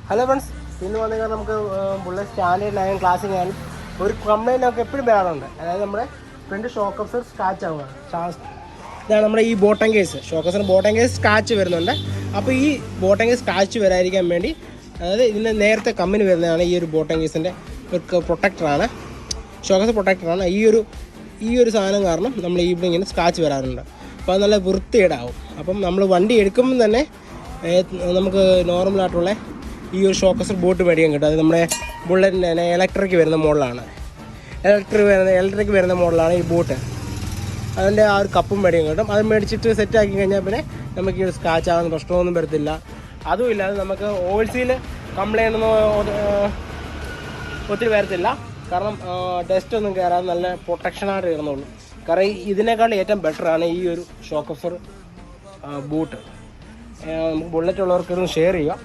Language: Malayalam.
ഹലോ ഫ്രണ്ട്സ്, ഇന്ന് വന്നു കഴിഞ്ഞാൽ നമുക്ക് ബുള്ളറ്റ് സ്റ്റാൻഡേർഡ് 9 ക്ലാസ്സിൽ ഞാൻ ഒരു കംപ്ലൈൻറ്റ് നമുക്ക് എപ്പോഴും വരാറുണ്ട്. അതായത് നമ്മുടെ ഫ്രണ്ട് ഷോക്ക് അബ്സർ സ്ക്രാച്ച് ആവുകയാണ്. ഇതാണ് നമ്മുടെ ഈ ബോട്ടം കേസ്, ഷോക്ക് അബ്സറിന് ബോട്ടം കേസ് സ്ക്രാച്ച് വരുന്നുണ്ട്. അപ്പോൾ ഈ ബോട്ടം കേസ് സ്ക്രാച്ച് വരാതിരിക്കാൻ വേണ്ടി, അതായത് ഇതിന് നേരത്തെ കമ്പനി വരുന്നതാണ് ഈ ഒരു ബോട്ടം കേസിൻ്റെ ഒരു പ്രൊട്ടക്ടറാണ്, ഷോക്ക് അബ്സർ പ്രൊട്ടക്ടറാണ്. ഈ ഒരു സാധനം കാരണം നമ്മൾ ഇവിടെ ഇങ്ങനെ സ്ക്രാച്ച് വരാറുണ്ട്. അപ്പോൾ അത് നല്ല വൃത്തികേടാവും. അപ്പം നമ്മൾ വണ്ടി എടുക്കുമ്പോൾ തന്നെ നമുക്ക് നോർമലായിട്ടുള്ള ഈ ഒരു ഷോക്ക് അബ്സർ ബോട്ട് മേടിക്കാൻ കിട്ടും. അത് നമ്മുടെ ബുള്ളറ്റിൻ്റെ തന്നെ ഇലക്ട്രിക് വരുന്ന മോഡലാണ്. ഇലക്ട്രിക് വരുന്ന മോഡലാണ് ഈ ബോട്ട്. അതിൻ്റെ ആ ഒരു കപ്പും മേടിക്കാൻ കിട്ടും. അത് മേടിച്ചിട്ട് സെറ്റാക്കി കഴിഞ്ഞാൽ പിന്നെ നമുക്ക് ഈ ഒരു സ്ക്രാച്ച് ആകുന്ന പ്രശ്നമൊന്നും വരത്തില്ല. അതും ഇല്ലാതെ നമുക്ക് ഓയിൽ സീൽ കംപ്ലൈൻ്റ് ഒന്നും ഒത്തിരി വരത്തില്ല. കാരണം ഡസ്റ്റ് ഒന്നും കയറാതെ നല്ല പ്രൊട്ടക്ഷനായിട്ട് കയറുന്നുള്ളൂ. കാരണം ഇതിനേക്കാൾ ഏറ്റവും ബെറ്ററാണ് ഈ ഒരു ഷോക്ക് അബ്സർ ബൂട്ട്. നമുക്ക് ബുള്ളറ്റ് ഉള്ളവർക്കൊന്ന് ഷെയർ ചെയ്യാം.